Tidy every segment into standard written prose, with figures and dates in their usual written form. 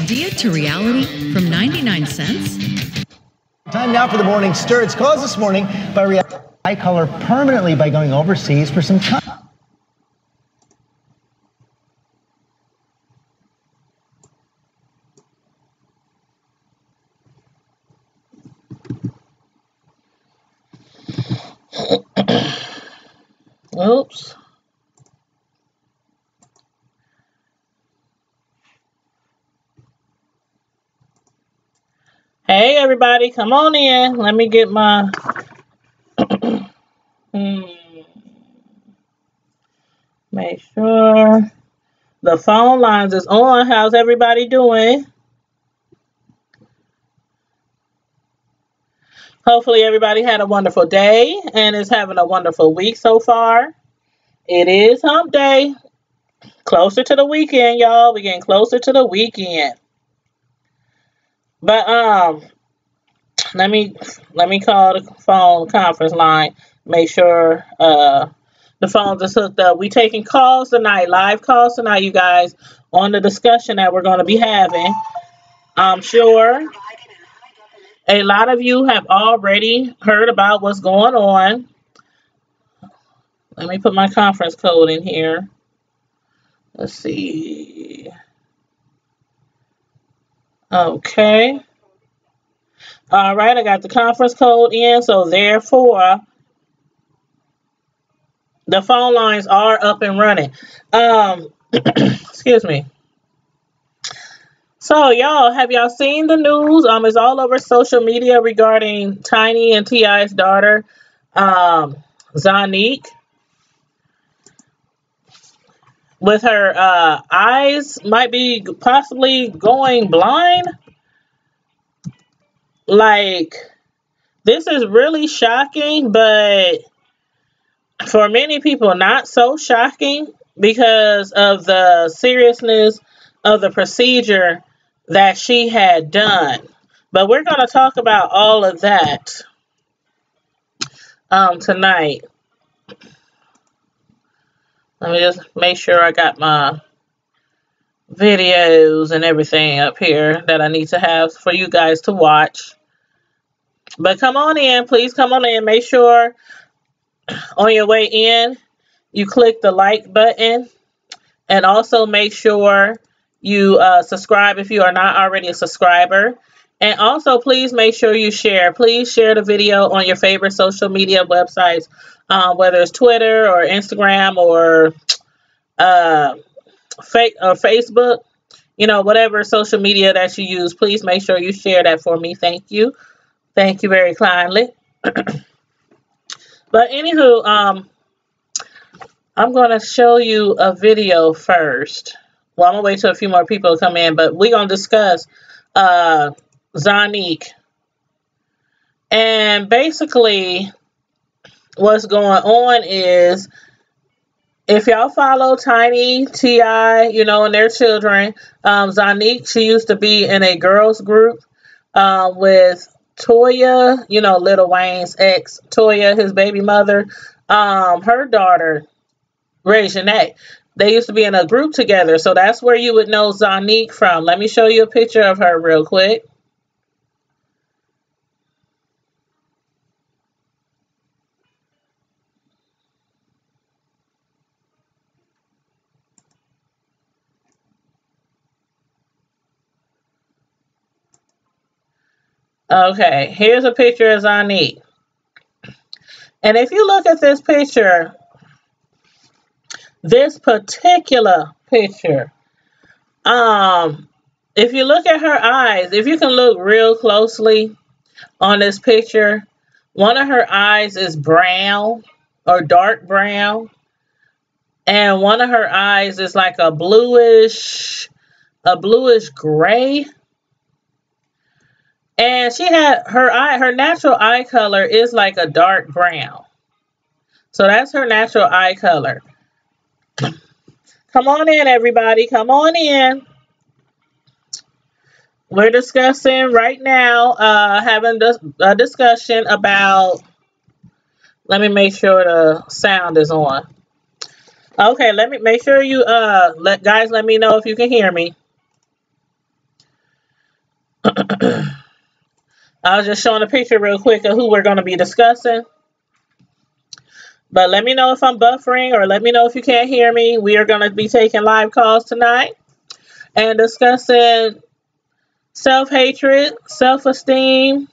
idea to reality from 99 cents? Time now for the morning stir. It's caused this morning by reality eye color permanently by going overseas for some time. Oops. Hey everybody, come on in. Let me get my make sure the phone lines is on. How's everybody doing? Hopefully everybody had a wonderful day and is having a wonderful week so far. It is hump day. Closer to the weekend, y'all. We're getting closer to the weekend. But let me call the phone conference line. Make sure the phones are hooked up. We taking calls tonight, live calls tonight, you guys, on the discussion that we're going to be having. I'm sure a lot of you have already heard about what's going on. Let me put my conference code in here. Let's see. Okay. All right, I got the conference code in, so therefore the phone lines are up and running. Excuse me. So, y'all, have y'all seen the news? It's all over social media regarding Tiny and T.I.'s daughter, Zonnique, with her eyes might be possibly going blind. Like, this is really shocking, but for many people, not so shocking because of the seriousness of the procedure that she had done. But we're going to talk about all of that tonight. Let me just make sure I got my videos and everything up here that I need to have for you guys to watch. But come on in, please come on in. Make sure on your way in, you click the like button. And also make sure you subscribe if you are not already a subscriber. And also, please make sure you share. Please share the video on your favorite social media websites, whether it's Twitter or Instagram or Facebook. You know, whatever social media that you use, please make sure you share that for me. Thank you. Thank you very kindly. But anywho, I'm going to show you a video first. Well, I'm going to wait till a few more people come in, but we're going to discuss Zonnique. And basically, what's going on is, if y'all follow Tiny, T.I., you know, and their children, Zonnique, she used to be in a girls group with Toya, you know, Lil Wayne's ex, Toya, his baby mother, her daughter, Reginae. They used to be in a group together, so that's where you would know Zonnique from. Let me show you a picture of her real quick. Okay, here's a picture of Zonnique. And if you look at this picture, this particular picture, if you look at her eyes, if you can look real closely on this picture, one of her eyes is brown or dark brown, and one of her eyes is like a bluish gray. And she had her natural eye color is like a dark brown. So that's her natural eye color. Come on in, everybody. Come on in. We're discussing right now, having a discussion about, let me make sure the sound is on. Okay, let me make sure you, let me know if you can hear me. I was just showing a picture real quick of who we're going to be discussing. But let me know if I'm buffering, or let me know if you can't hear me. We are going to be taking live calls tonight and discussing self-hatred, self-esteem.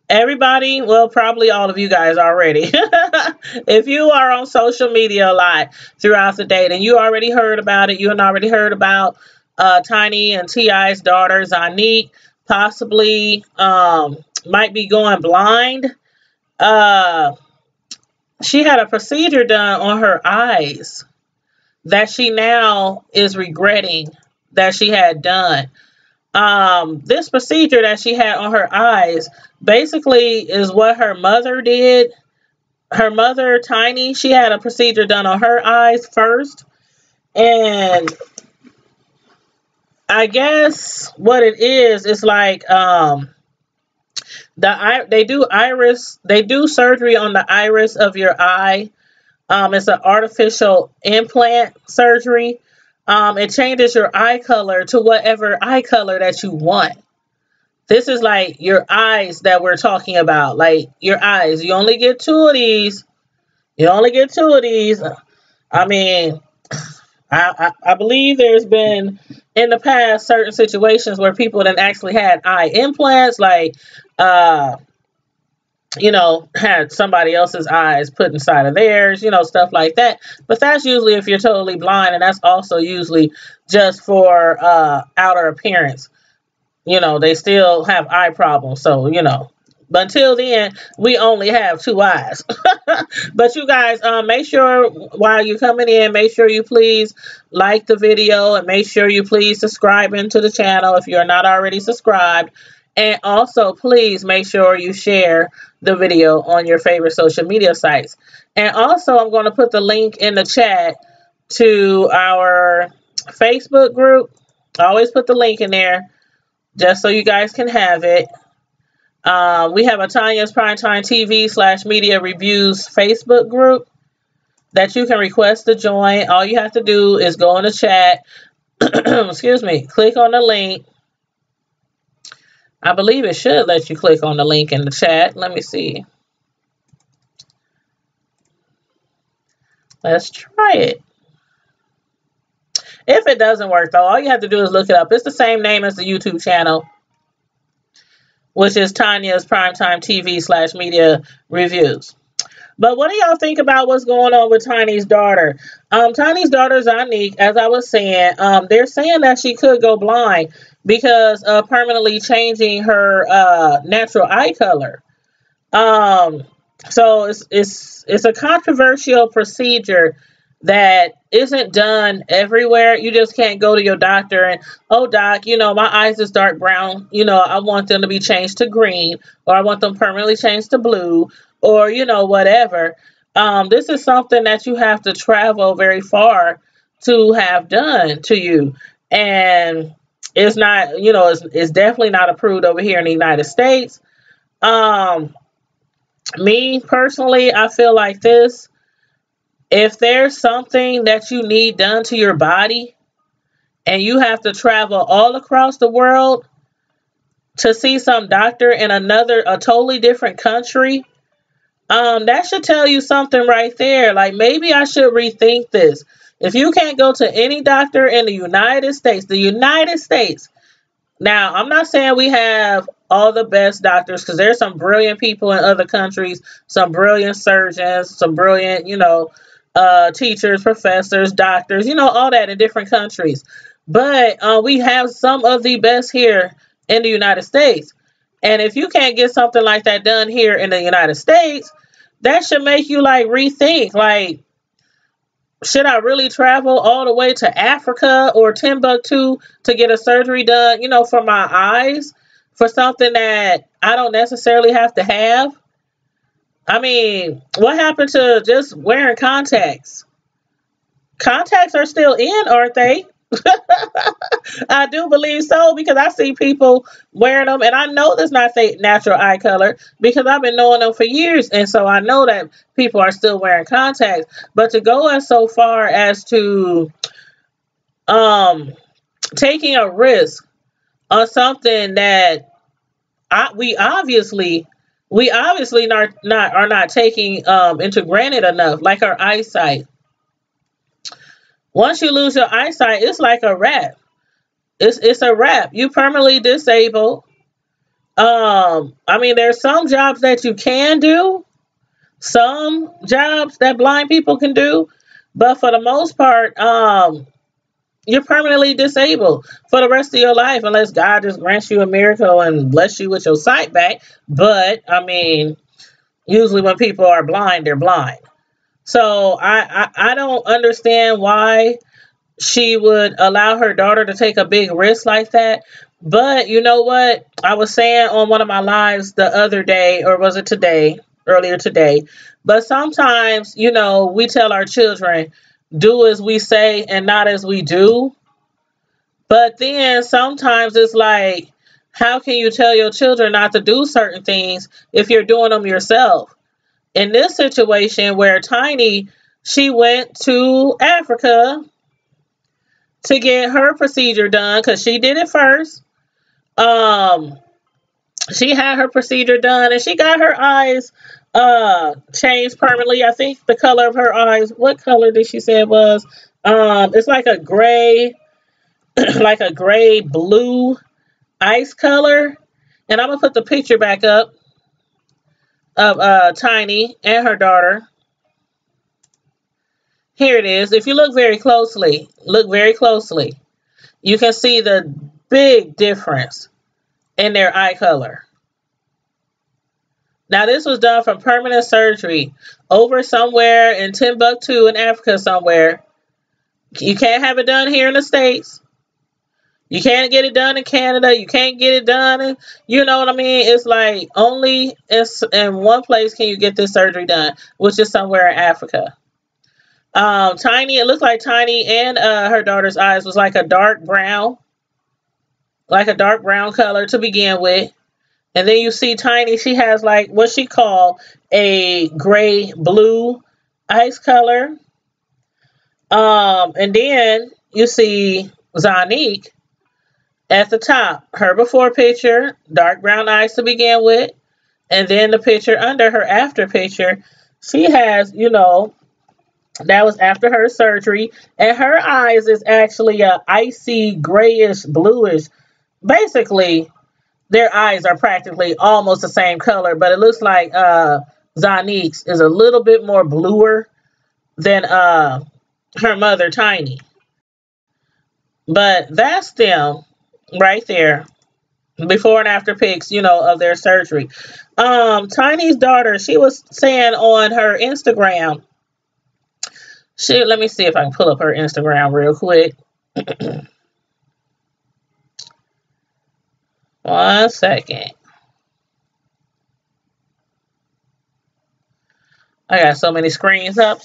Everybody, well, probably all of you guys already. If you are on social media a lot throughout the day, then you already heard about it. You already heard about Tiny and T.I.'s daughter, Zonnique, possibly might be going blind. She had a procedure done on her eyes that she now is regretting that she had done. This procedure that she had on her eyes basically is what her mother did. Her mother, Tiny, she had a procedure done on her eyes first. And I guess what it is, it's like they do surgery on the iris of your eye. It's an artificial implant surgery. It changes your eye color to whatever eye color that you want. This is like your eyes that we're talking about. Like your eyes. You only get two of these. You only get two of these. I mean, I believe there's been in the past certain situations where people that actually had eye implants, like had somebody else's eyes put inside of theirs, stuff like that. But that's usually if you're totally blind, and that's also usually just for outer appearance. They still have eye problems, so but until then, we only have two eyes. But you guys, make sure while you're coming in, make sure you please like the video, and make sure you please subscribe into the channel if you're not already subscribed. And also, please make sure you share the video on your favorite social media sites. And also, I'm going to put the link in the chat to our Facebook group. I always put the link in there just so you guys can have it. We have a Tanya's Primetime TV /media reviews Facebook group that you can request to join. All you have to do is go in the chat, excuse me, click on the link. I believe it should let you click on the link in the chat. Let me see. Let's try it. If it doesn't work, though, all you have to do is look it up. It's the same name as the YouTube channel, which is Tanya's Primetime TV /media reviews. But what do y'all think about what's going on with Tiny's daughter? Tiny's daughter, Zonnique, as I was saying, they're saying that she could go blind because of permanently changing her natural eye color. So it's a controversial procedure that isn't done everywhere. You just can't go to your doctor and, oh, doc, my eyes is dark brown. I want them to be changed to green, or I want them permanently changed to blue, or, whatever. This is something that you have to travel very far to have done to you. And it's not, it's definitely not approved over here in the United States. Me personally, I feel like this. If there's something that you need done to your body and you have to travel all across the world to see some doctor in a totally different country, that should tell you something right there. Like, maybe I should rethink this. If you can't go to any doctor in the United States, now, I'm not saying we have all the best doctors, because there's some brilliant people in other countries, some brilliant surgeons, some brilliant, teachers, professors, doctors, all that in different countries. But we have some of the best here in the United States. And if you can't get something like that done here in the United States, that should make you rethink, should I really travel all the way to Africa or Timbuktu to get a surgery done, for my eyes, for something that I don't necessarily have to have? I mean, what happened to just wearing contacts? Contacts are still in, aren't they? I do believe so, because I see people wearing them, and I know that's not their natural eye color because I've been knowing them for years, and so I know that people are still wearing contacts. But to go as so far as to taking a risk on something that we obviously are not taking into granted enough, like our eyesight. Once you lose your eyesight, it's like a wrap. It's a wrap. You permanently disabled. I mean, there's some jobs that you can do, some jobs that blind people can do, but for the most part, you're permanently disabled for the rest of your life, unless God just grants you a miracle and bless you with your sight back. But I mean, usually when people are blind, they're blind. So I don't understand why she would allow her daughter to take a big risk like that. But you know what? I was saying on one of my lives the other day, or was it today, earlier today, but sometimes, we tell our children, do as we say and not as we do. But then sometimes it's like, how can you tell your children not to do certain things if you're doing them yourself? In this situation where Tiny, she went to Africa to get her procedure done because she did it first. She had her procedure done and she got her eyes changed permanently. I think the color of her eyes, what color did she say it was? It's like a gray, like a gray blue ice color. And I'm gonna put the picture back up of Tiny and her daughter. Here it is. If you look very closely, you can see the big difference in their eye color. Now, this was done from permanent surgery over somewhere in Timbuktu in Africa somewhere. You can't have it done here in the States. You can't get it done in Canada. You can't get it done in, you know what I mean? It's like only in one place can you get this surgery done, which is somewhere in Africa. Tiny, it looked like Tiny and her daughter's eyes was like a dark brown color to begin with. And then you see Tiny, she has like what she call a gray blue ice color. And then you see Zonnique at the top, her before picture, dark brown eyes to begin with. And then the picture under her after picture, she has, that was after her surgery. And her eyes is actually a icy, grayish, bluish. Basically, their eyes are practically almost the same color, but it looks like Zonnique's is a little bit more bluer than her mother, Tiny. But that's them right there, before and after pics, of their surgery. Tiny's daughter, she was saying on her Instagram, let me see if I can pull up her Instagram real quick. 1 second. I got so many screens up.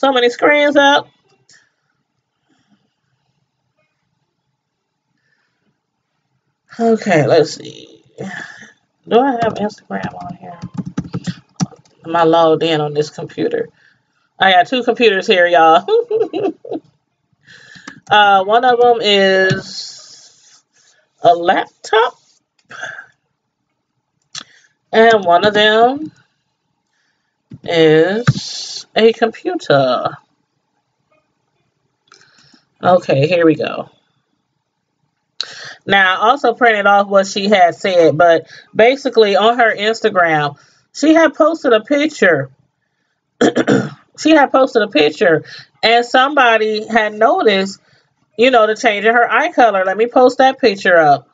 Okay, let's see. Do I have Instagram on here? Am I logged in on this computer? I got two computers here, y'all. One of them is a laptop. And one of them is a computer. Okay, here we go. Now, I also printed off what she had said, but basically on her Instagram, she had posted a picture. And somebody had noticed, the change in her eye color. Let me post that picture up.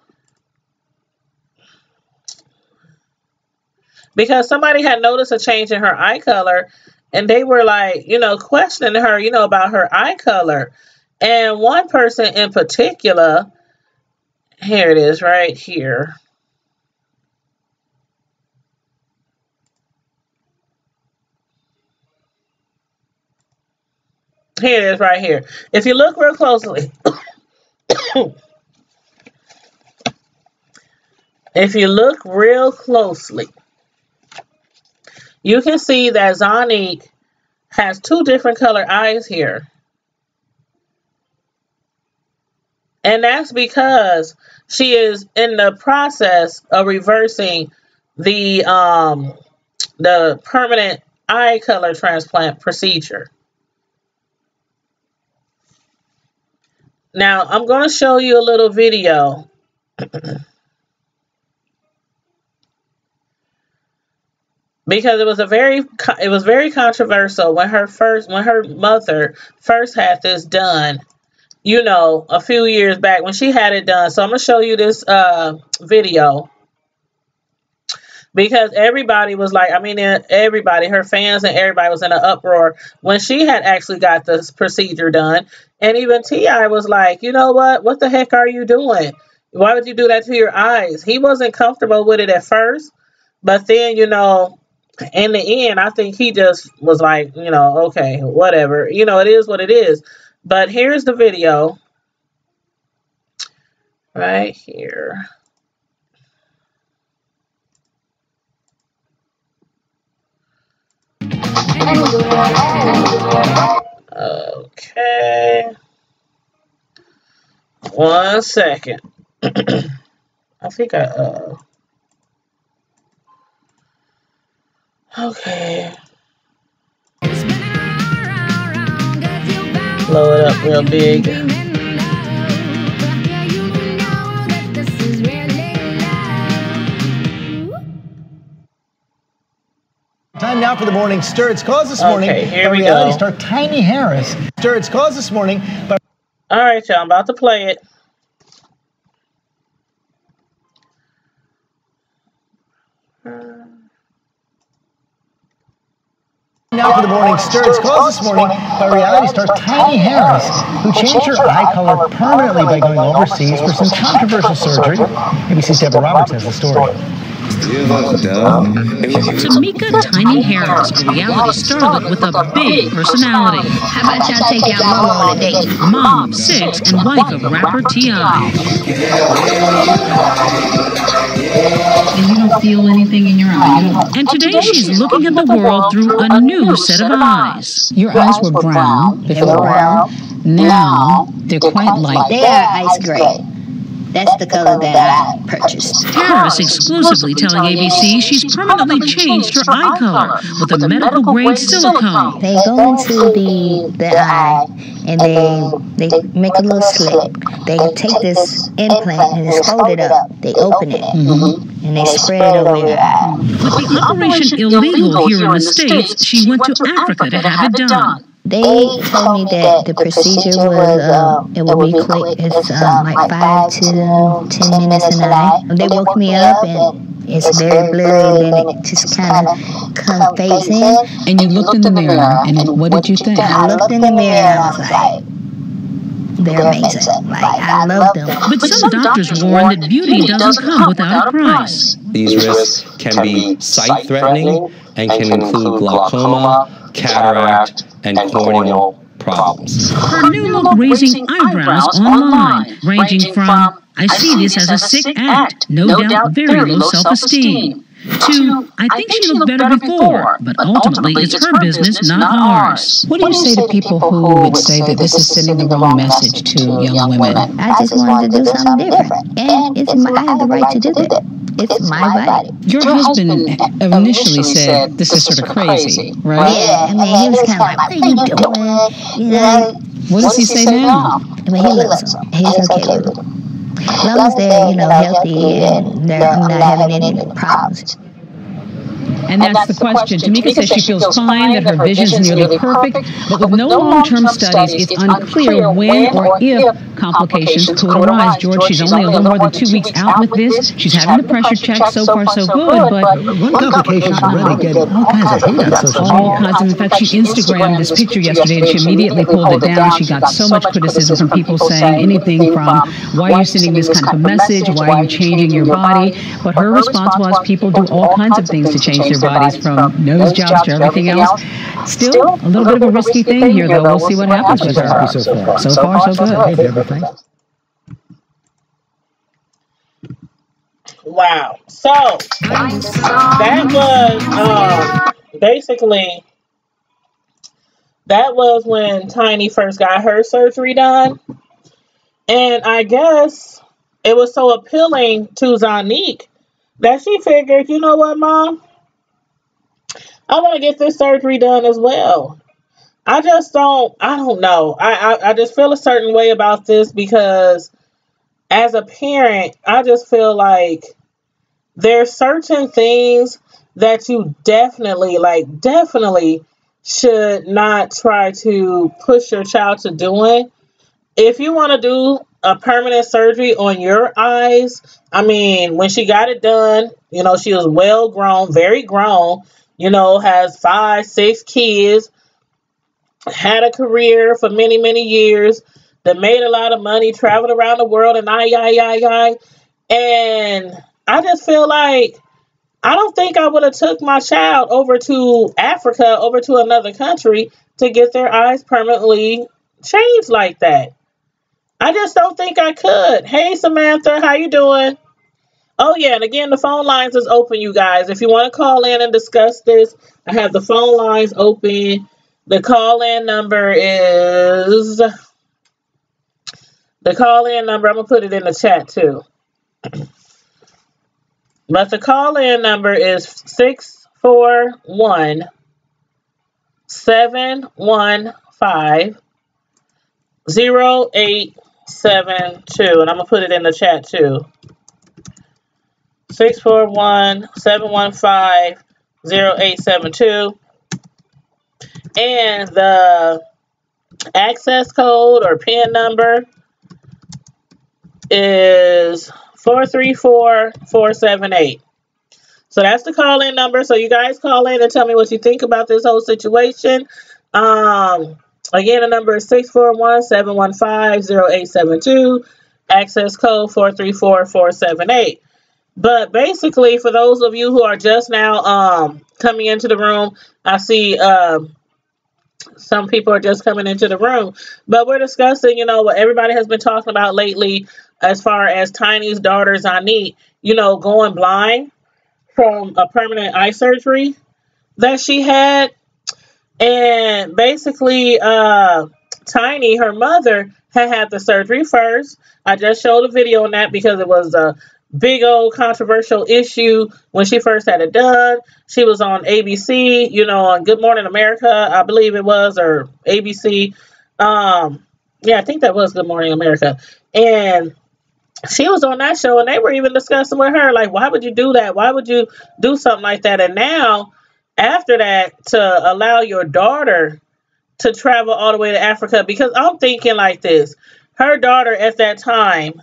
Because somebody had noticed a change in her eye color, and they were like, questioning her, about her eye color. And one person in particular, here it is right here. Here it is right here. If you look real closely, you can see that Zonnique has two different color eyes here. And that's because she is in the process of reversing the permanent eye color transplant procedure. Now, I'm going to show you a little video. Because it was very controversial when her mother first had this done, you know, a few years back when she had it done. So I'm going to show you this video. Because everybody was like, I mean, everybody, her fans and everybody was in an uproar when she had actually got this procedure done. And even T.I. was like, you know what? What the heck are you doing? Why would you do that to your eyes? He wasn't comfortable with it at first. But then, you know, in the end, I think he just was like, you know, okay, whatever. You know, it is what it is. But here's the video. Right here. Okay. 1 second. I think okay. Blow it up real big. Time now for the morning stir. It's caused this morning here by we reality go. star Tiny Harris. Stir. It's caused this morning by. All right, y'all. I'm about to play it. Now for the morning stir. It's caused this morning by reality star Tiny Harris, who changed her eye color permanently by going overseas for some controversial surgery. ABC's Deborah Roberts has the story. Tamika Tiny Harris, a reality starlet with a big personality. How about y'all take y'all mama on a date? Mom of 6 and wife of rapper T.I. And you don't feel anything in your eye. And today she's looking at the world through a new set of eyes. Your eyes were brown before. Now they're quite light. They are ice gray. That's the color that I purchased. Harris exclusively telling ABC she's permanently changed her eye color with a medical grade silicone. They go into the eye and they make a little slit. They take this implant and it's folded up. They open it and they spread it over your eye. With the operation illegal here in the States, she went to Africa to have it done. They told me that the procedure was, it would be quick. It's like 5 to 10 minutes in the eye. They woke me up and it's very blurry, then it just kind of fades in. And you looked in the mirror, and what did you think? I looked in the mirror and I was like, they're amazing. Like, I love them. But some doctors warn that beauty doesn't come without a price. These risks can be sight-threatening and can include glaucoma, cataract, and corneal problems. Her new look raising eyebrows online, ranging from, I see this as a sick act, no doubt very low self-esteem, to, I think she looked better before, but ultimately it's her business, not ours. What do you say to people who would say that this is sending the wrong message to young women? I just wanted to do something different. And I have the right to do that. It's my body. Your husband initially said this is sort of crazy, right? Yeah, I mean, he was kind of like, what are you doing? You know? What does he say now? I mean, he loves them. He's okay with it. As long as they're, healthy and I'm not having any problems. And that's the question. Tamika says she feels fine, that her vision is nearly perfect, but with no long-term studies, it's unclear when or if complications could arise. George, she's only a little more than 2 weeks out with this. She's having the pressure checked. So far, so good, but One complication can really get all kinds of hate on social media. all kinds of, in fact, she Instagrammed this picture yesterday and she immediately pulled it down. She got so much criticism from people saying anything from, why are you sending this kind of a message? Why are you changing your body? But her response was, people do all kinds of things to change their bodies, from nose jobs to everything else. Still, a little bit of a risky thing here, though. We'll see what happens with her. So far, so good. Hey, Deborah, thanks. Wow. So that was basically that was when Tiny first got her surgery done. And I guess it was so appealing to Zonnique that she figured, you know what, Mom? I want to get this surgery done as well. I don't know. I just feel a certain way about this because as a parent, I just feel like there's certain things that you definitely, like, definitely should not try to push your child to doing. If you want to do a permanent surgery on your eyes, I mean, when she got it done, she was well grown, very grown, has 5, 6 kids, had a career for many, many years, that made a lot of money, traveled around the world, and I. And I just feel like I don't think I would have took my child over to Africa, over to another country to get their eyes permanently changed like that. I just don't think I could. Hey, Samantha, how you doing? Oh, yeah, and again, the phone lines is open, you guys. If you want to call in and discuss this, I have the phone lines open. The call-in number is... The call-in number, I'm going to put it in the chat, too. But the call-in number is 641-715-0872. And I'm going to put it in the chat, too. 641-715-0872. And the access code or PIN number is 434478. So that's the call-in number. So you guys call in and tell me what you think about this whole situation. Again, the number is 641-715-0872. Access code 434478. But basically, for those of you who are just now coming into the room, I see some people are just coming into the room. But we're discussing, what everybody has been talking about lately as far as Tiny's daughter, Zonnique, going blind from a permanent eye surgery that she had. And basically, Tiny, her mother, had the surgery first. I just showed a video on that because it was a big old controversial issue when she first had it done. She was on ABC, on Good Morning America, I believe it was, or ABC. Yeah, I think that was Good Morning America. And she was on that show, and they were even discussing with her, like, why would you do that? Why would you do something like that? And now, after that, to allow your daughter to travel all the way to Africa, because I'm thinking like this. Her daughter at that time,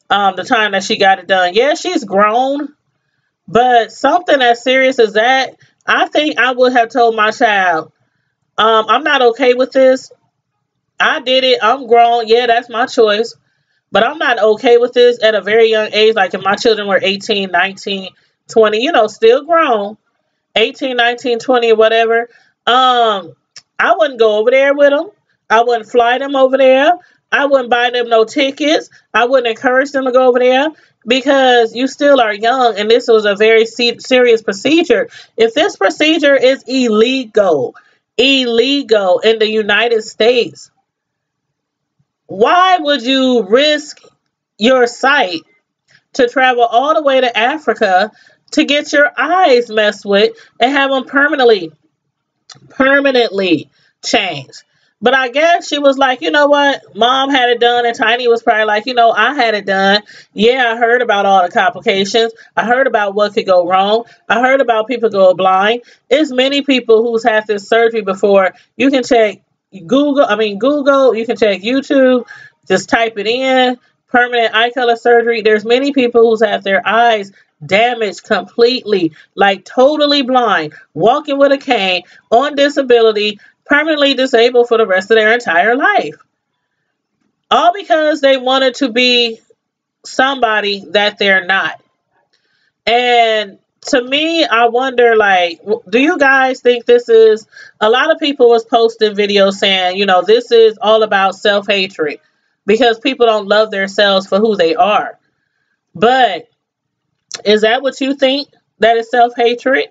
the time that she got it done, yeah, she's grown, but something as serious as that, I think I would have told my child, I'm not okay with this. I did it. I'm grown. Yeah, that's my choice. But I'm not okay with this at a very young age. Like if my children were 18, 19, 20, still grown, 18, 19, 20, or whatever. I wouldn't go over there with them. I wouldn't fly them over there. I wouldn't buy them no tickets. I wouldn't encourage them to go over there because you still are young and this was a very serious procedure. If this procedure is illegal in the United States, why would you risk your sight to travel all the way to Africa to get your eyes messed with and have them permanently changed? But I guess she was like, you know what? Mom had it done, and Tiny was probably like, I had it done. Yeah, I heard about all the complications. I heard about what could go wrong. I heard about people go blind. It's many people who's had this surgery before. You can check Google, you can check YouTube, just type it in, permanent eye color surgery. There's many people who's had their eyes damaged completely, like totally blind, walking with a cane, on disability, permanently disabled for the rest of their entire life. All because they wanted to be somebody that they're not. And to me, I wonder, like, do you guys think this is, a lot of people was posting videos saying, this is all about self-hatred because people don't love themselves for who they are. But is that what you think? That is self-hatred?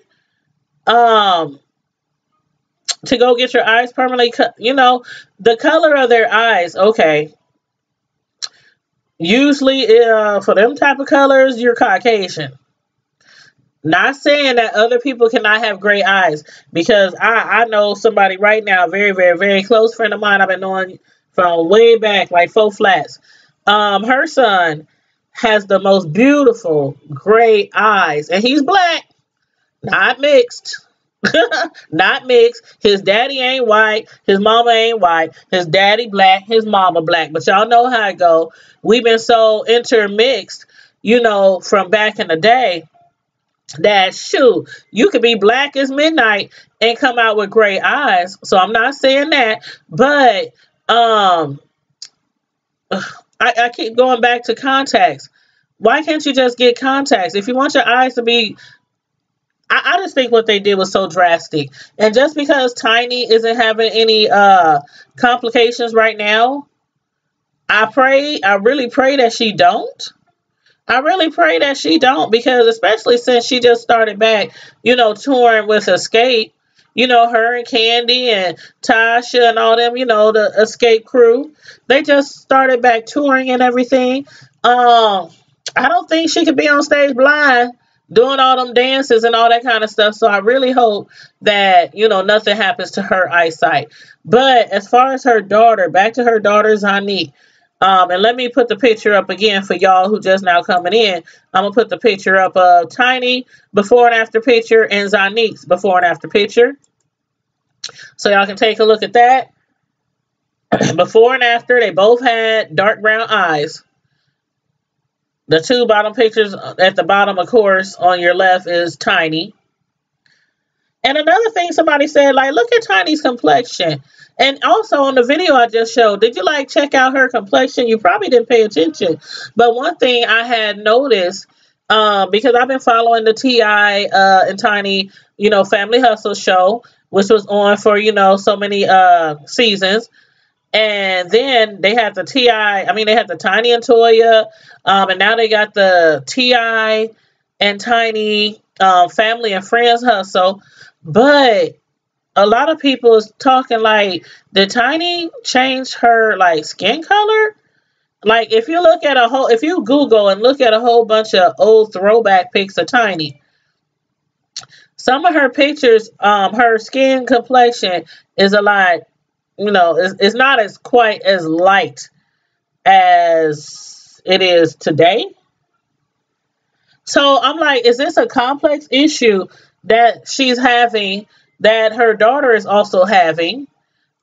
To go get your eyes permanently cut, the color of their eyes, okay. Usually, for them type of colors, you're Caucasian. Not saying that other people cannot have great eyes, because I know somebody right now, very, very, very close friend of mine I've been knowing from way back, like four flats. Her son has the most beautiful gray eyes, and he's black, not mixed. Not mixed. His daddy ain't white. His mama ain't white. His daddy black. His mama black. But y'all know how it go. We've been so intermixed, from back in the day, that shoot, you could be black as midnight and come out with gray eyes. So I'm not saying that, but I keep going back to contacts. Why can't you just get contacts? If you want your eyes to be, I just think what they did was so drastic. And just because Tiny isn't having any complications right now, I really pray that she don't. I really pray that she don't, because especially since she just started back, touring with Escape, her and Candy and Tasha and all them, the Escape crew, they just started back touring and everything. I don't think she could be on stage blind doing all them dances and all that kind of stuff. So I really hope that, nothing happens to her eyesight. But as far as her daughter, back to her daughter, Zonnique. And let me put the picture up again for y'all who just now coming in. I'm going to put the picture up of Tiny before and after picture and Zonnique's before and after picture. So y'all can take a look at that. Before and after, they both had dark brown eyes. The two bottom pictures at the bottom, of course, on your left is Tiny. And another thing somebody said, like, look at Tiny's complexion. And also on the video I just showed, did you check out her complexion? You probably didn't pay attention. But one thing I had noticed, because I've been following the T.I. And Tiny, Family Hustle show, which was on for, so many seasons. And then they had the they had the Tiny and Toya, and now they got the T.I. and Tiny Family and Friends Hustle. But a lot of people is talking like, did Tiny change her skin color? Like, if you Google and look at a whole bunch of old throwback pics of Tiny, some of her pictures, her skin complexion is a lot, it's not as quite as light as it is today. So I'm like, is this a complex issue that she's having that her daughter is also having?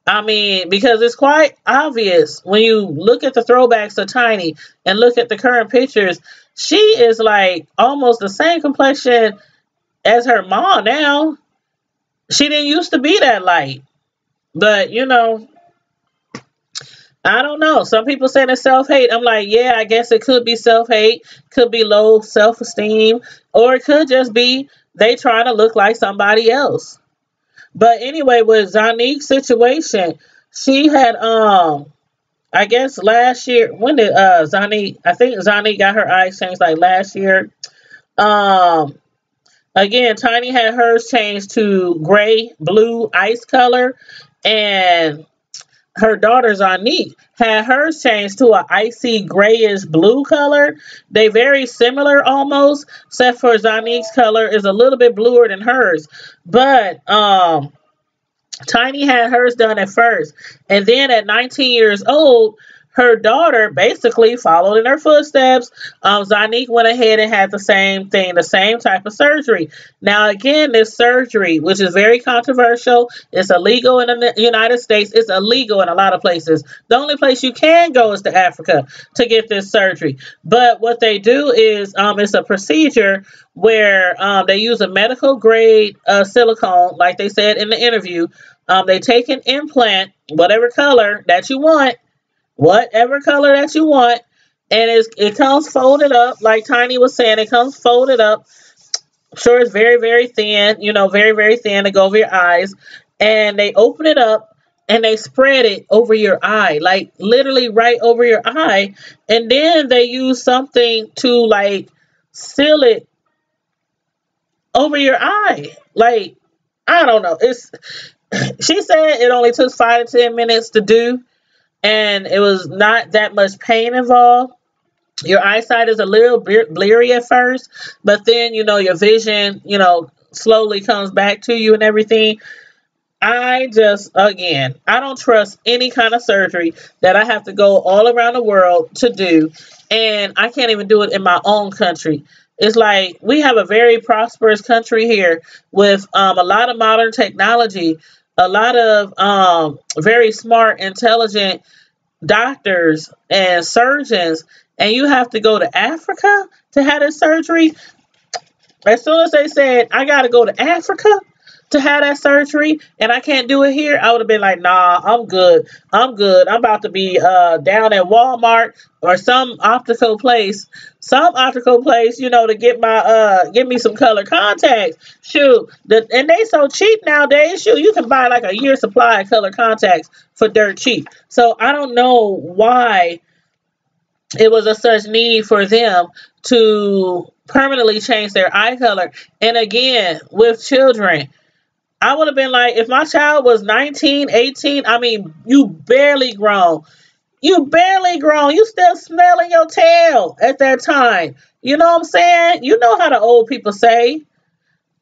I mean, because it's quite obvious when you look at the throwbacks of Tiny and look at the current pictures, she is almost the same complexion as her mom now. She didn't used to be that light. But, I don't know. Some people saying it's self-hate. I'm like, yeah, I guess it could be self-hate, could be low self-esteem, or it could just be they trying to look like somebody else. But anyway, with Zonnique's situation, she had I guess last year, when did Zonnique, I think Zonnique got her eyes changed last year. Again, Tiny had hers changed to gray, blue, ice color, and her daughter Zonnique had hers changed to an icy grayish blue color. They very similar almost, except for Zonnique's color is a little bit bluer than hers. But Tiny had hers done at first. And then at 19 years old, her daughter basically followed in her footsteps. Zonnique went ahead and had the same thing, the same type of surgery. Now, again, this surgery, which is very controversial, it's illegal in the United States. It's illegal in a lot of places. The only place you can go is to Africa to get this surgery. But what they do is it's a procedure where they use a medical grade silicone, like they said in the interview. They take an implant, whatever color that you want, and it comes folded up, like Tiny was saying, it comes folded up. Sure, it's very, very thin, very, very thin to go over your eyes. And they open it up and they spread it over your eye, like literally right over your eye. And then they use something to seal it over your eye. Like, I don't know. She said it only took 5 to 10 minutes to do, and it was not that much pain involved. Your eyesight is a little bleary at first, but then, your vision, slowly comes back to you and everything. I don't trust any kind of surgery that I have to go all around the world to do, and I can't even do it in my own country. It's like we have a very prosperous country here with a lot of modern technology, a lot of very smart, intelligent doctors and surgeons, and you have to go to Africa to have this surgery. As soon as they said I got to go to Africa to have that surgery and I can't do it here, I would have been like, nah, I'm good. I'm good. I'm about to be down at Walmart or some optical place, to get my get me some color contacts. Shoot, and they so cheap nowadays. Shoot, you can buy like a year's supply of color contacts for dirt cheap. So I don't know why it was a such need for them to permanently change their eye color. And again, with children, I would have been like, if my child was 19, 18, I mean, you barely grown. You barely grown. You still smelling your tail at that time. You know what I'm saying? You know how the old people say.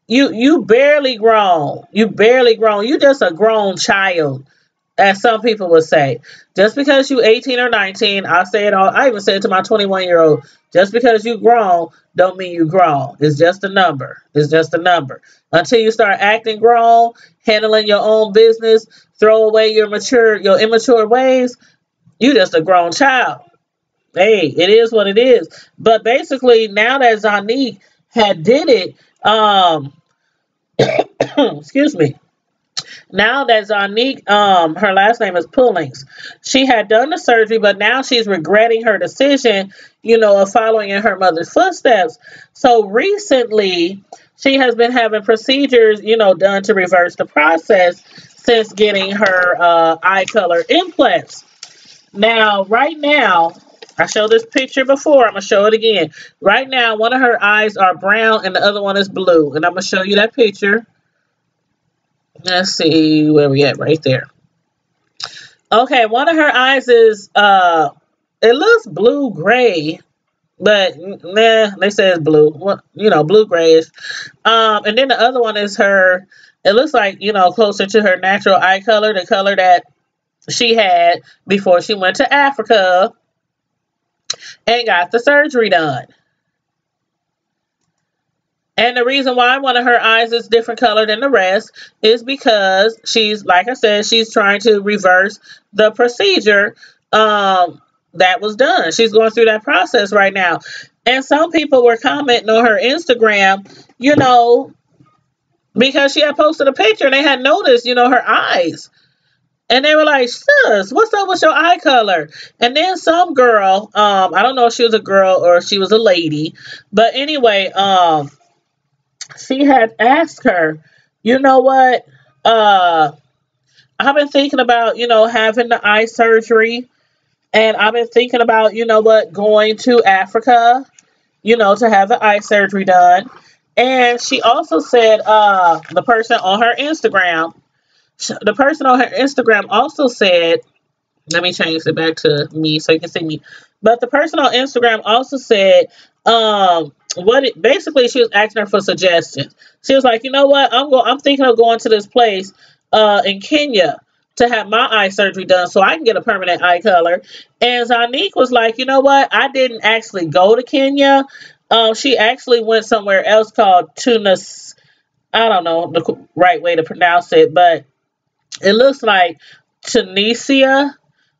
You barely grown. You barely grown. You just a grown child, as some people would say. Just because you 18 or 19, I say it all. I even say it to my 21-year-old. Just because you grown, don't mean you grown. It's just a number. It's just a number. Until you start acting grown, handling your own business, throw away your immature ways, you just a grown child. Hey, it is what it is. But basically, now that Zonnique had did it, excuse me. Now that Zonnique, her last name is Pullings, she had done the surgery, but now she's regretting her decision, of following in her mother's footsteps. So recently, she has been having procedures, done to reverse the process since getting her eye color implants. Now, right now, I showed this picture before. I'm going to show it again. Right now, one of her eyes are brown and the other one is blue. And I'm going to show you that picture. Let's see where we at right there. Okay, one of her eyes is, it looks blue-gray, but nah, they say it's blue. Blue-grayish. And then the other one is it looks like, closer to her natural eye color, the color that she had before she went to Africa and got the surgery done. And the reason why one of her eyes is different color than the rest is because she's, like I said, she's trying to reverse the procedure that was done. She's going through that process right now. And some people were commenting on her Instagram, because she had posted a picture and they had noticed, her eyes. And they were like, sis, what's up with your eye color? And then some girl, I don't know if she was a girl or if she was a lady, but anyway, she had asked her, you know what, I've been thinking about, having the eye surgery, and I've been thinking about, going to Africa, to have the eye surgery done. And she also said, the person on her Instagram also said, let me change it back to me so you can see me. But the person on Instagram also said, basically she was asking her for suggestions. She was like, you know what, I'm thinking of going to this place in Kenya to have my eye surgery done so I can get a permanent eye color. And Zonnique was like, you know what, I didn't actually go to Kenya. She actually went somewhere else called Tunis. I don't know the right way to pronounce it, but it looks like Tunisia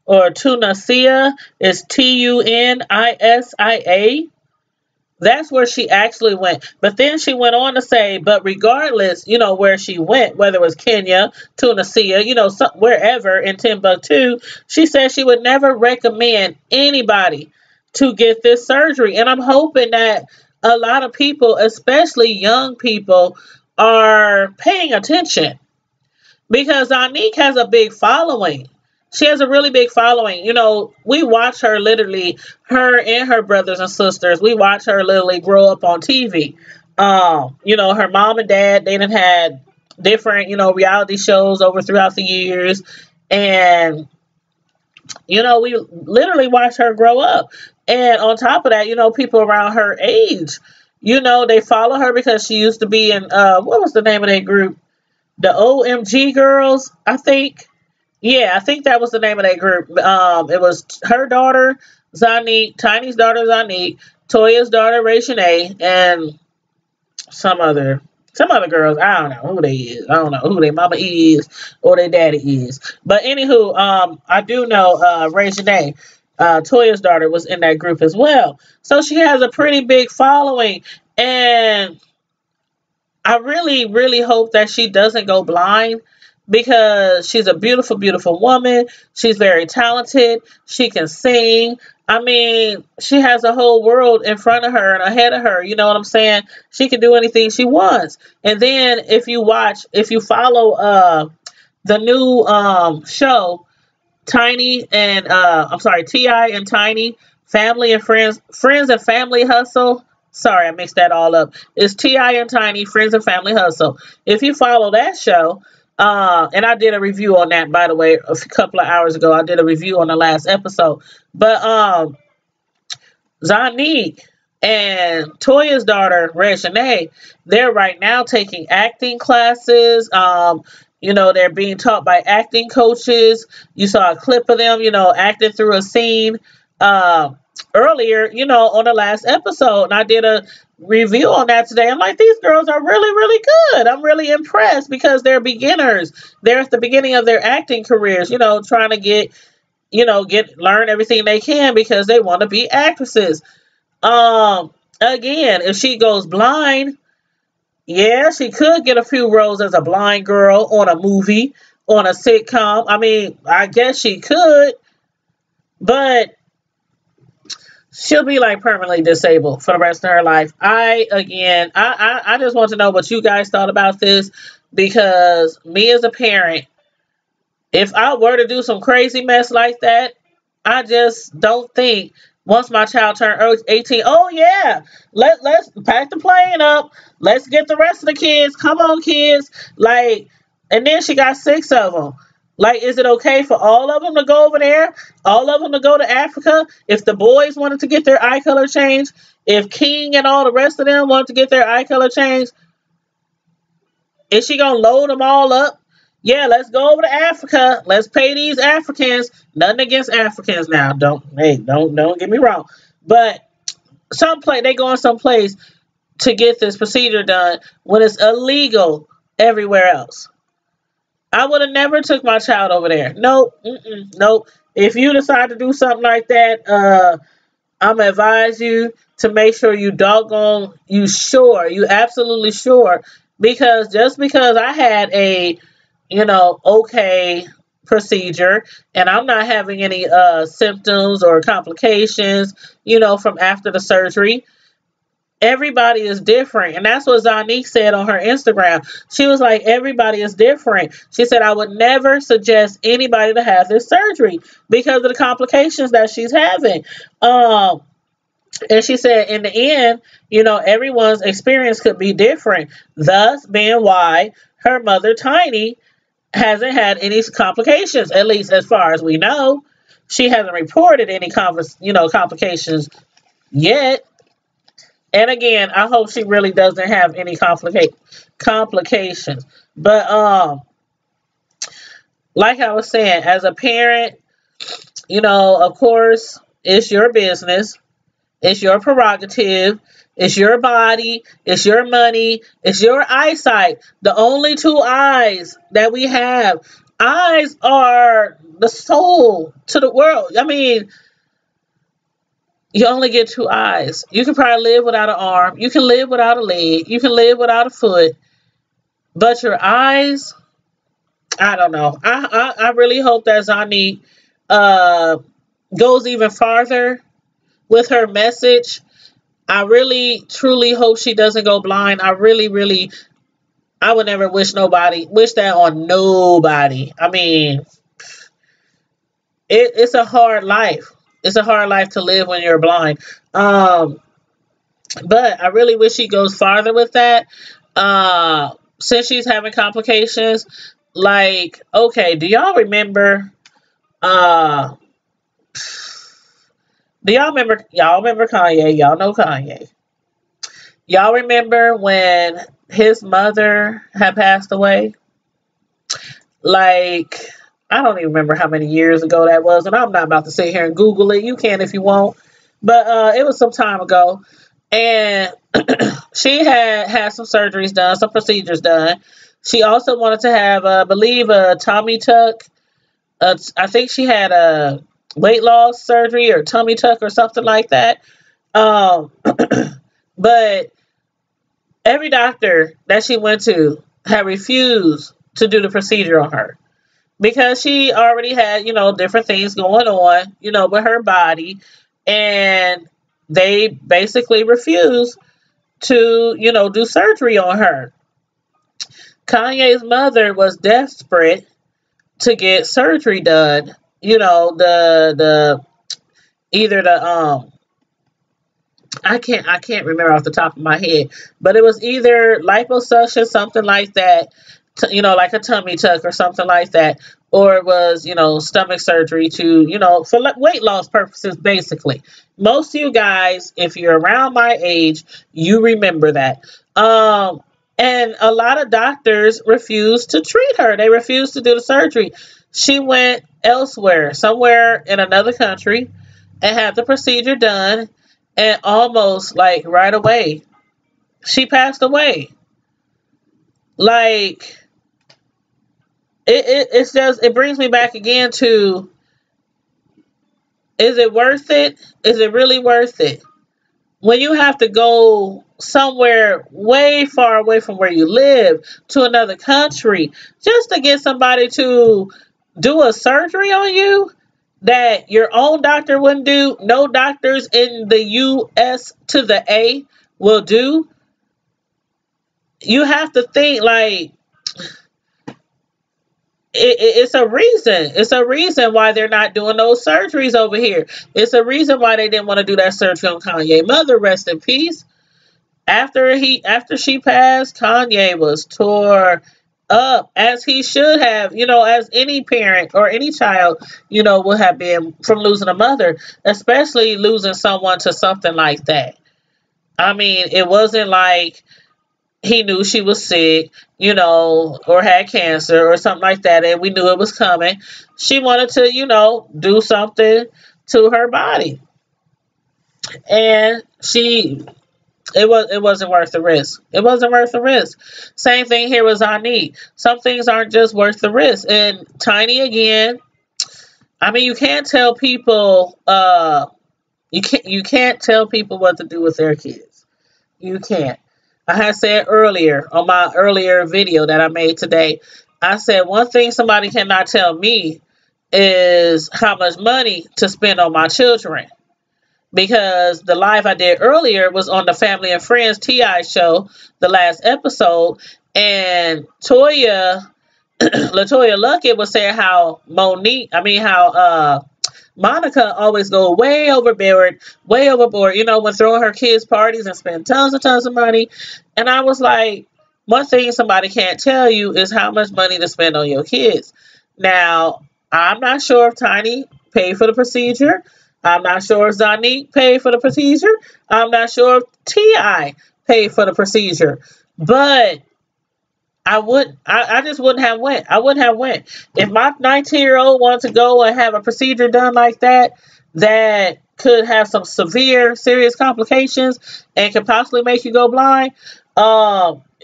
or Tunisia is Tunisia. That's where she actually went. But then she went on to say, but regardless, where she went, whether it was Kenya, Tunisia, wherever in Timbuktu, she said she would never recommend anybody to get this surgery. And I'm hoping that a lot of people, especially young people, are paying attention. Because Zonnique has a big following. She has a really big following. We watch her literally, her and her brothers and sisters, we watch her literally grow up on TV. Her mom and dad, they done had different, reality shows throughout the years. And, we literally watch her grow up. And on top of that, people around her age, they follow her because she used to be in, what was the name of that group? The OMG Girls, I think. Yeah, I think that was the name of that group. It was her daughter, Zonnique, Tiny's daughter, Zonnique, Toya's daughter, Ray Shanae, and some other girls. I don't know who they is. I don't know who their mama is or their daddy is. But anywho, I do know Ray Shanae, Toya's daughter, was in that group as well. So she has a pretty big following, and I really, really hope that she doesn't go blind, because she's a beautiful, beautiful woman. She's very talented. She can sing. I mean, she has a whole world in front of her and ahead of her. You know what I'm saying? She can do anything she wants. And then if you follow the new show, Tiny and T.I. and Tiny, Family and Friends and Family Hustle. Sorry, I mixed that all up. It's T.I. and Tiny, Friends and Family Hustle. If you follow that show, and I did a review on that, by the way, a couple of hours ago. I did a review on the last episode. But Zonnique and Toya's daughter, Reginae, they're right now taking acting classes. They're being taught by acting coaches. You saw a clip of them, acting through a scene earlier, on the last episode. And I did a review on that today. I'm like, these girls are really, really good. I'm really impressed because they're beginners. They're at the beginning of their acting careers, trying to learn everything they can because they want to be actresses. Again, if she goes blind, yeah, she could get a few roles as a blind girl on a movie, on a sitcom. I mean, I guess she could, but she'll be like permanently disabled for the rest of her life. I just want to know what you guys thought about this, because me as a parent, if I were to do some crazy mess like that, I just don't think once my child turned 18, oh yeah, let's pack the plane up. Let's get the rest of the kids. Come on, kids. And then she got 6 of them. Is it okay for all of them to go over there? All of them to go to Africa? If the boys wanted to get their eye color changed, if King and all the rest of them wanted to get their eye color changed, is she going to load them all up? Yeah, let's go over to Africa. Let's pay these Africans. Nothing against Africans now. Don't get me wrong. But they going someplace to get this procedure done when it's illegal everywhere else. I would have never took my child over there. Nope. Nope. If you decide to do something like that, I'm going to advise you to make sure you absolutely sure. Because just because I had a, okay procedure and I'm not having any symptoms or complications, from after the surgery, everybody is different. And that's what Zonnique said on her Instagram. She was like, everybody is different. She said, I would never suggest anybody to have this surgery because of the complications that she's having. And she said, in the end, everyone's experience could be different. Thus being why her mother, Tiny, hasn't had any complications, at least as far as we know. She hasn't reported any complications yet. And again, I hope she really doesn't have any complications. But like I was saying, as a parent, of course, it's your business. It's your prerogative. It's your body. It's your money. It's your eyesight. The only 2 eyes that we have. Eyes are the soul to the world. I mean, you only get 2 eyes. You can probably live without an arm. You can live without a leg. You can live without a foot. But your eyes, I don't know. I really hope that Zonnique goes even farther with her message. I really, truly hope she doesn't go blind. I would never wish that on nobody. I mean, it's a hard life. It's a hard life to live when you're blind. But I really wish she goes farther with that. Since she's having complications, okay, do y'all remember Do y'all remember? Y'all remember Kanye? Y'all know Kanye. Y'all remember when his mother had passed away? Like, I don't even remember how many years ago that was, and I'm not about to sit here and Google it. You can if you want, but it was some time ago, and she had some surgeries done, some procedures done. She also wanted to have, I believe, a tummy tuck. I think she had a weight loss surgery or tummy tuck or something like that. Um, but every doctor that she went to had refused to do the procedure on her because she already had, different things going on, with her body. And they basically refused to, do surgery on her. Kanye's mother was desperate to get surgery done. The either the I can't remember off the top of my head, but it was either liposuction, something like that, like a tummy tuck or something like that, or it was, stomach surgery to, for weight loss purposes, basically. Most of you guys, if you're around my age, you remember that. And a lot of doctors refused to treat her. They refused to do the surgery. She went elsewhere, somewhere in another country, and had the procedure done, and almost like right away, she passed away. Like, it's just, it brings me back again to, is it worth it? Is it really worth it? When you have to go somewhere way far away from where you live to another country just to get somebody to do a surgery on you that your own doctor wouldn't do, no doctors in the U.S. to the A will do. You have to think, like, it's a reason. It's a reason why they're not doing those surgeries over here. It's a reason why they didn't want to do that surgery on Kanye. Mother, rest in peace. After she passed, Kanye was tore up, as he should have, as any parent or any child, would have been from losing a mother, especially losing someone to something like that. I mean, it wasn't like he knew she was sick, or had cancer or something like that, and we knew it was coming. She wanted to, do something to her body. And it wasn't worth the risk. It wasn't worth the risk. Same thing here with Zonnique. Some things aren't just worth the risk. And Tiny again, I mean, you can't tell people you can't tell people what to do with their kids. You can't. I had said earlier on my earlier video that I made today, I said one thing somebody cannot tell me is how much money to spend on my children. Because the live I did earlier was on the Family and Friends TI show, the last episode, and Latoya Luckett was saying how Monica always go way overboard, when throwing her kids parties and spend tons and tons of money. And I was like, one thing somebody can't tell you is how much money to spend on your kids. Now, I'm not sure if Tiny paid for the procedure. I'm not sure if Zonnique paid for the procedure. I'm not sure if T.I. paid for the procedure. But I just wouldn't have went. I wouldn't have went. If my 19-year-old wanted to go and have a procedure done like that could have some serious complications and could possibly make you go blind,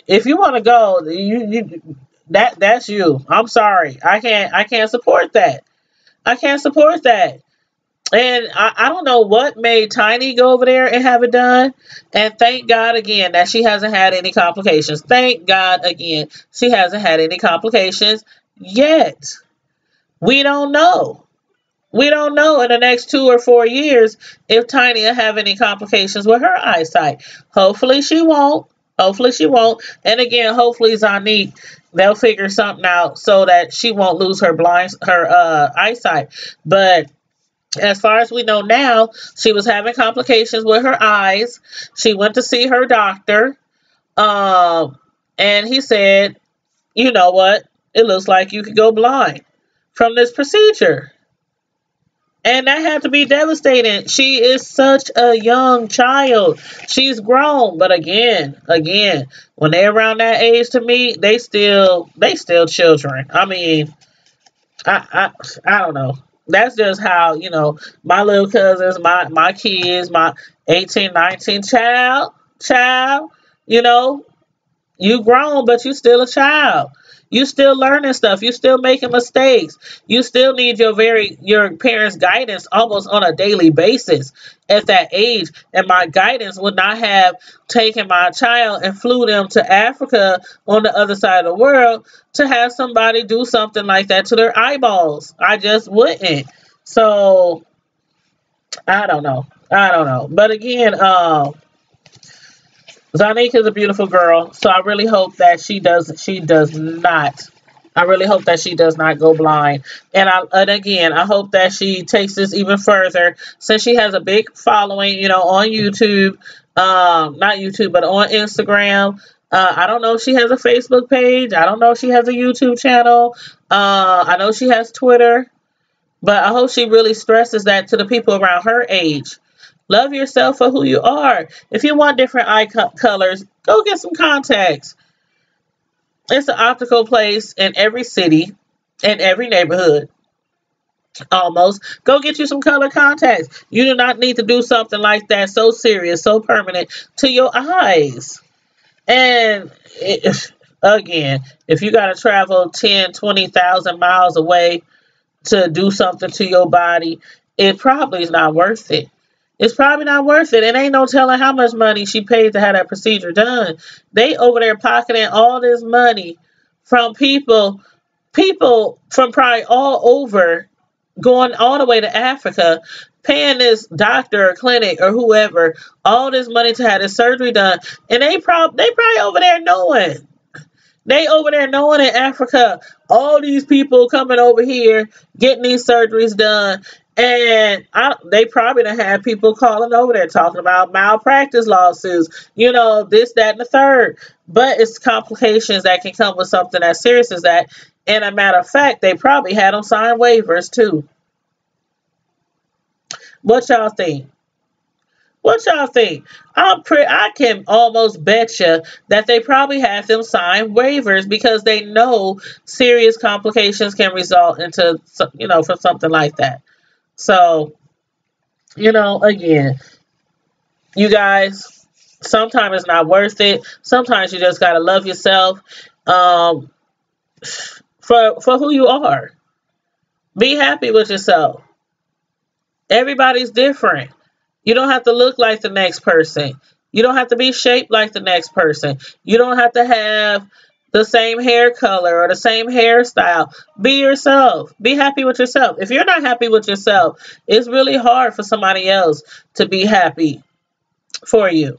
if you want to go, that's you. I'm sorry. I can't support that. I can't support that. And I don't know what made Tiny go over there and have it done. And thank God again that she hasn't had any complications. Thank God again she hasn't had any complications yet. We don't know. We don't know in the next 2 or 4 years if Tiny will have any complications with her eyesight. Hopefully she won't. Hopefully she won't. And again, hopefully Zonnique, they'll figure something out so that she won't lose her eyesight. But as far as we know now, she was having complications with her eyes. She went to see her doctor. And he said, you know what? It looks like you could go blind from this procedure. And that had to be devastating. She is such a young child. She's grown, but again, when they're around that age, to me, they still children. I mean, I don't know. That's just how, my little cousins, my kids, my 18, 19 child, you know, you grown, but you still a child. You still learning stuff. You still making mistakes. You still need your parents' guidance almost on a daily basis at that age. And my guidance would not have taken my child and flew them to Africa on the other side of the world to have somebody do something like that to their eyeballs. I just wouldn't. So I don't know. But again, Zonnique is a beautiful girl, so I really hope that she does not. I really hope that she does not go blind. And again, I hope that she takes this even further, since she has a big following, on YouTube, not YouTube, but on Instagram. I don't know if she has a Facebook page. I don't know if she has a YouTube channel. I know she has Twitter, but I hope she really stresses that to the people around her age. Love yourself for who you are. If you want different eye colors, go get some contacts. It's an optical place in every city, in every neighborhood, almost. Go get you some color contacts. You do not need to do something like that so serious, so permanent to your eyes. And again, if you got to travel 10, 20,000 miles away to do something to your body, it probably is not worth it. It's probably not worth it. And ain't no telling how much money she paid to have that procedure done. They over there pocketing all this money from people from probably all over, going all the way to Africa, paying this doctor or clinic or whoever all this money to have this surgery done. And they probably over there knowing. They over there knowing in Africa, all these people coming over here, getting these surgeries done. And they probably done had people calling over there talking about malpractice lawsuits, this, that, and the third. But it's complications that can come with something as serious as that. And a matter of fact, they probably had them sign waivers too. What y'all think? What y'all think? I can almost bet you that they probably had them sign waivers because they know serious complications can result into, from something like that. So, again, you guys, sometimes it's not worth it. Sometimes you just got to love yourself for who you are. Be happy with yourself. Everybody's different. You don't have to look like the next person. You don't have to be shaped like the next person. You don't have to have the same hair color or the same hairstyle. Be yourself. Be happy with yourself. If you're not happy with yourself, it's really hard for somebody else to be happy for you.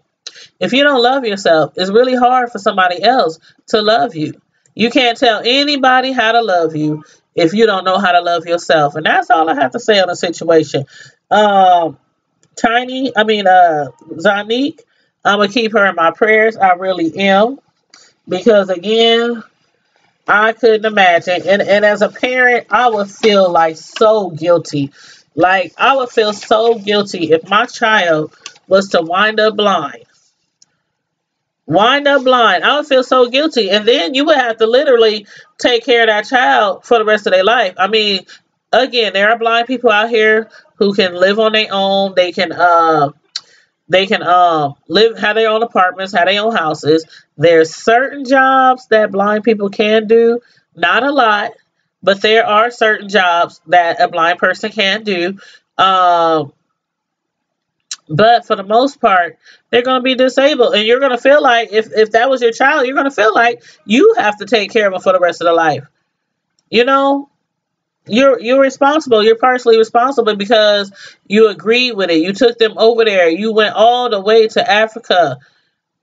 If you don't love yourself, it's really hard for somebody else to love you. You can't tell anybody how to love you if you don't know how to love yourself. And that's all I have to say on the situation. Zonnique, I'm going to keep her in my prayers. I really am. Because again, I couldn't imagine. And as a parent, I would feel like so guilty. Like, I would feel so guilty if my child was to wind up blind. I would feel so guilty. And then you would have to literally take care of that child for the rest of their life. I mean, again, there are blind people out here who can live on their own. They can live, have their own apartments, have their own houses. There's certain jobs that blind people can do. Not a lot, but there are certain jobs that a blind person can do. But for the most part, they're going to be disabled. And you're going to feel like, if that was your child, you're going to feel like you have to take care of them for the rest of their life. You're responsible. You're partially responsible because you agreed with it. You took them over there. You went all the way to Africa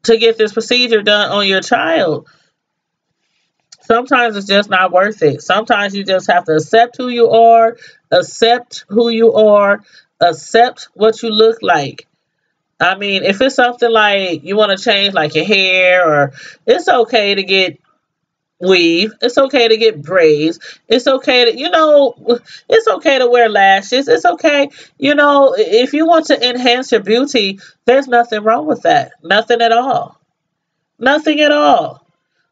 to get this procedure done on your child. Sometimes it's just not worth it. Sometimes you just have to accept who you are, accept what you look like. I mean, if it's something like you want to change like your hair, or it's okay to get weave. It's okay to get braids. It's okay to, it's okay to wear lashes. It's okay, if you want to enhance your beauty, there's nothing wrong with that. Nothing at all. Nothing at all.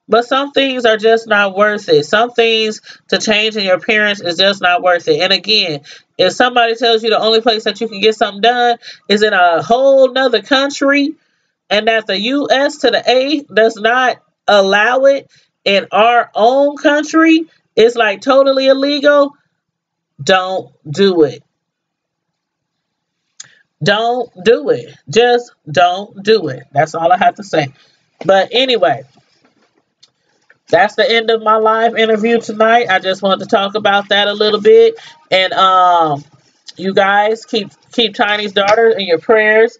But some things are just not worth it. Some things to change in your appearance is just not worth it. And again, if somebody tells you the only place that you can get something done is in a whole nother country, and that the U.S. to the A does not allow it in our own country, it's like totally illegal, don't do it. Don't do it. Just don't do it. That's all I have to say. But anyway, that's the end of my live interview tonight. I just wanted to talk about that a little bit. And you guys keep Tiny's daughter in your prayers.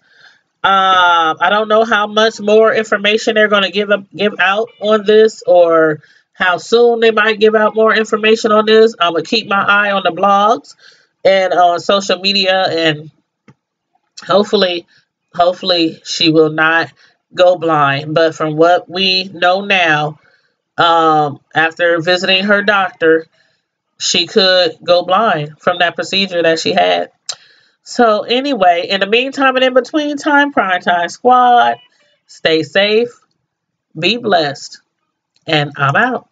I don't know how much more information they're going to give out on this, or how soon they might give out more information on this. I'm going to keep my eye on the blogs and on social media, and hopefully she will not go blind. But from what we know now, after visiting her doctor, she could go blind from that procedure that she had. So anyway, in the meantime and in between time, Prime Time Squad, stay safe, be blessed, and I'm out.